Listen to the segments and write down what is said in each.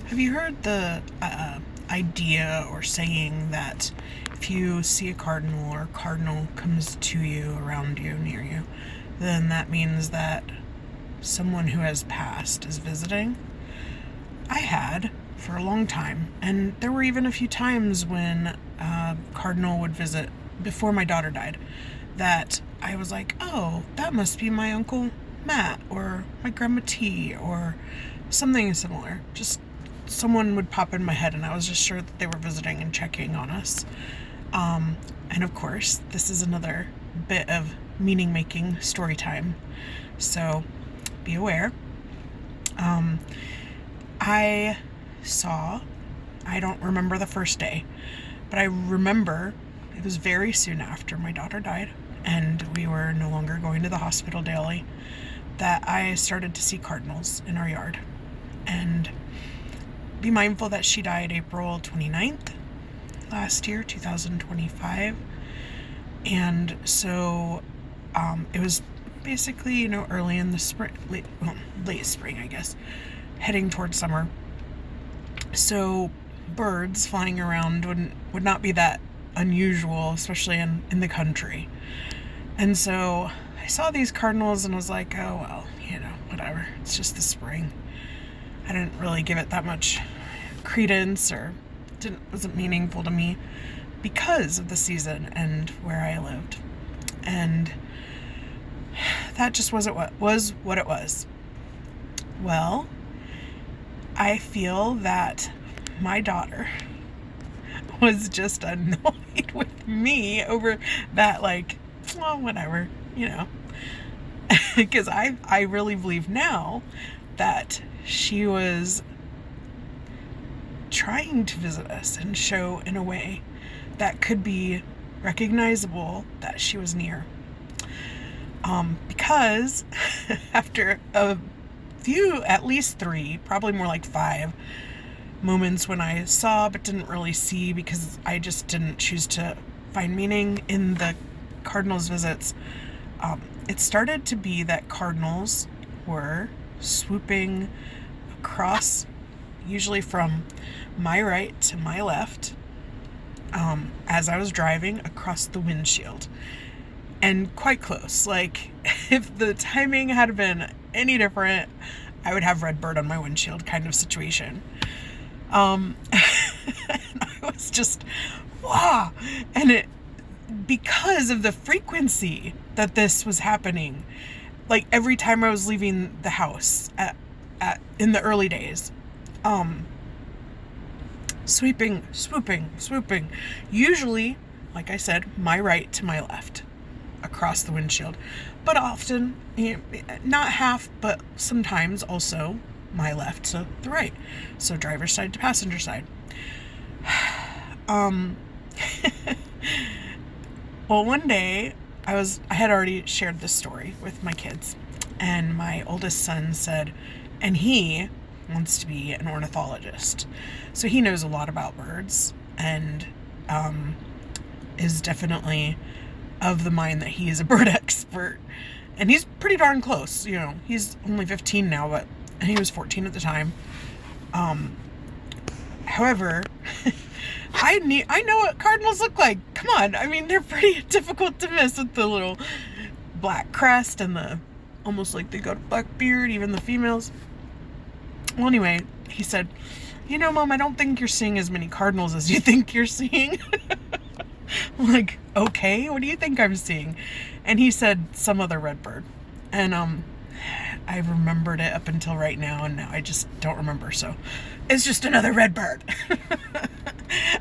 Have you heard the idea or saying that if you see a cardinal or a cardinal comes to you, around you, near you, then that means that someone who has passed is visiting? I had for a long time, and there were even a few times when a cardinal would visit before my daughter died that I was like, oh, that must be my Uncle Matt or my Grandma T or something similar. Just someone would pop in my head, and I was just sure that they were visiting and checking on us. And of course, this is another bit of meaning-making story time, so be aware. I don't remember the first day, but I remember it was very soon after my daughter died and we were no longer going to the hospital daily that I started to see cardinals in our yard. And be mindful that she died April 29th last year, 2025. And so it was basically, early in the spring, late spring, I guess, heading towards summer. So birds flying around would not be that unusual, especially in the country. And so I saw these cardinals and was like, oh, well, whatever. It's just the spring. I didn't really give it that much credence, or wasn't meaningful to me because of the season and where I lived. And that just wasn't what it was. Well, I feel that my daughter was just annoyed with me over that, whatever, because I really believe now that she was trying to visit us and show in a way that could be recognizable that she was near. Because after a few, at least 3, probably more like 5 moments when I saw but didn't really see because I just didn't choose to find meaning in the cardinals visits, it started to be that cardinals were swooping across, usually from my right to my left, as I was driving across the windshield. And quite close. Like, if the timing had been any different, I would have Redbird on my windshield kind of situation. And I was just, wow. And because of the frequency that this was happening, like every time I was leaving the house in the early days, swooping, usually, like I said, my right to my left, across the windshield, but often, not half, but sometimes also my left to the right, so driver's side to passenger side. Well, one day I had already shared this story with my kids, and my oldest son said, and he wants to be an ornithologist, so he knows a lot about birds, and is definitely of the mind that he is a bird expert, and he's pretty darn close. He's only 15 now, and he was 14 at the time. However, I know what cardinals look like. Come on, I mean, they're pretty difficult to miss with the little black crest and the almost like they got a black beard, even the females. Well, anyway, he said, Mom, I don't think you're seeing as many cardinals as you think you're seeing. I'm like, okay, what do you think I'm seeing? And he said some other redbird. And I remembered it up until right now, and now I just don't remember. So it's just another redbird.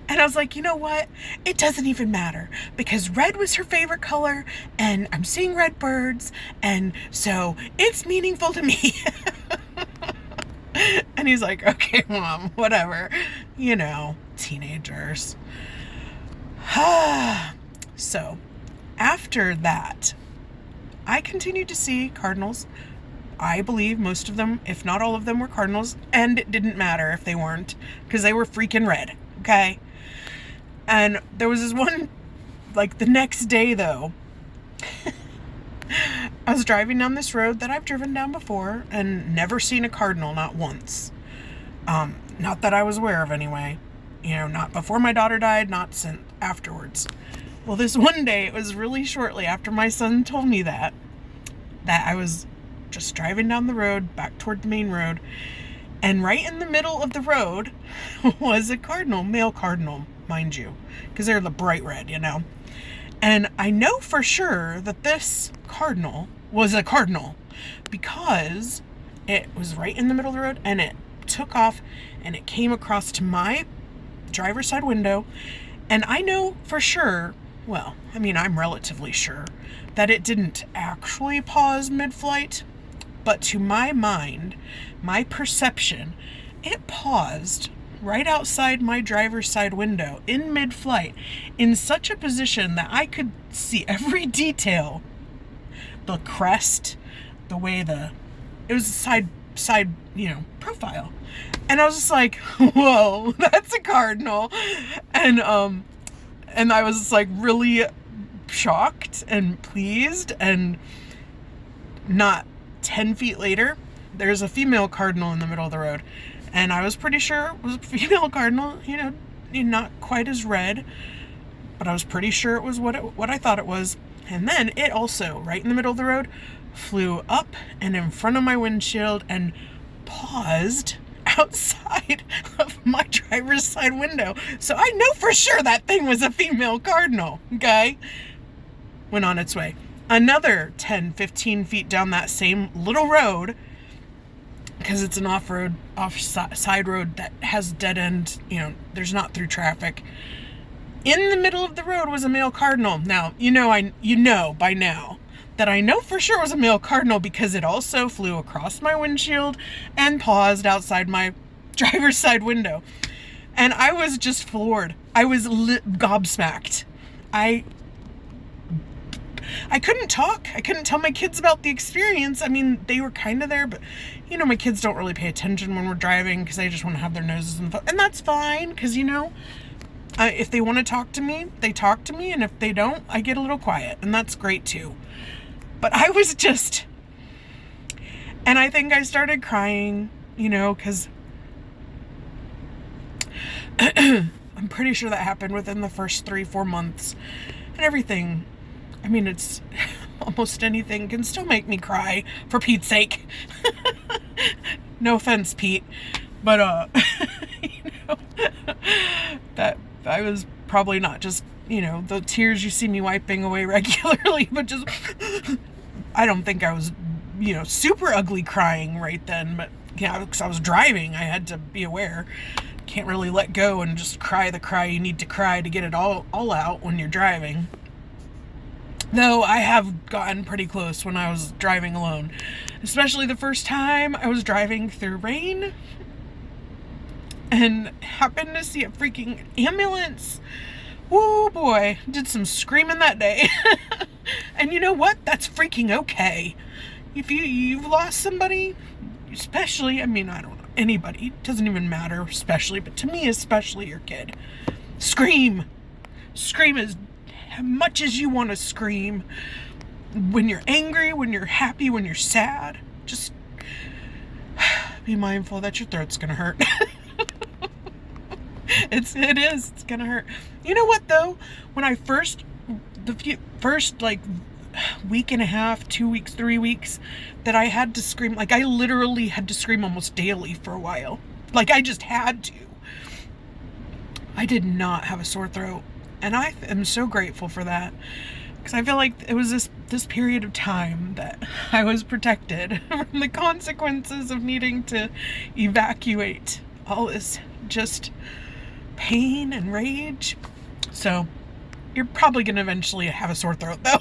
And I was like, you know what? It doesn't even matter, because red was her favorite color, and I'm seeing red birds, and so it's meaningful to me. And he's like, okay, Mom, whatever. Teenagers. So, after that, I continued to see cardinals. I believe most of them, if not all of them, were cardinals, and it didn't matter if they weren't, because they were freaking red, okay? And there was this one, the next day, though, I was driving down this road that I've driven down before and never seen a cardinal, not once. Not that I was aware of anyway. Not before my daughter died, not since afterwards. Well, this one day, it was really shortly after my son told me that I was just driving down the road, back toward the main road, and right in the middle of the road was a cardinal, male cardinal, mind you, because they're the bright red, And I know for sure that this cardinal was a cardinal because it was right in the middle of the road, and it took off, and it came across to my driver's side window, and I know for sure, I'm relatively sure, that it didn't actually pause mid-flight, but to my mind, my perception, it paused right outside my driver's side window in mid-flight in such a position that I could see every detail. The crest, the way it was a side profile. And I was just like, whoa, that's a cardinal. And I was just like really shocked and pleased, and not 10 feet later, there's a female cardinal in the middle of the road. And I was pretty sure it was a female cardinal, not quite as red, but I was pretty sure it was what I thought it was. And then it also, right in the middle of the road, flew up and in front of my windshield and paused outside of my driver's side window. So I know for sure that thing was a female cardinal, okay? Went on its way. Another 10, 15 feet down that same little road, because it's an off-side road that has dead end, there's not through traffic. In the middle of the road was a male cardinal. Now, by now that I know for sure was a male cardinal because it also flew across my windshield and paused outside my driver's side window. And I was just floored. I was gobsmacked. I couldn't talk. I couldn't tell my kids about the experience. I mean, they were kind of there, but my kids don't really pay attention when we're driving because they just want to have their noses in the phone. And that's fine because, if they want to talk to me, they talk to me. And if they don't, I get a little quiet. And that's great too. But I was just, and I think I started crying, because I'm pretty sure that happened within the first 3-4 months. And everything, it's almost anything can still make me cry, for Pete's sake. No offense, Pete. But, that I was probably not just, the tears you see me wiping away regularly, but just, I don't think I was, super ugly crying right then, but because I was driving, I had to be aware. Can't really let go and just cry the cry you need to cry to get it all out when you're driving. Though I have gotten pretty close when I was driving alone, especially the first time I was driving through rain and happened to see a freaking ambulance. Woo boy, did some screaming that day. And you know what? That's freaking okay. If you've lost somebody, especially, I don't know, anybody, doesn't even matter, especially, but to me, especially your kid. Scream as much as you want to scream. When you're angry, when you're happy, when you're sad, just be mindful that your throat's gonna hurt. It's gonna hurt. You know what though? When I first week and a half, 2 weeks, 3 weeks, that I had to scream, I literally had to scream almost daily for a while. I just had to. I did not have a sore throat. And I am so grateful for that. Because I feel like it was this period of time that I was protected from the consequences of needing to evacuate all this just pain and rage. So, you're probably going to eventually have a sore throat though.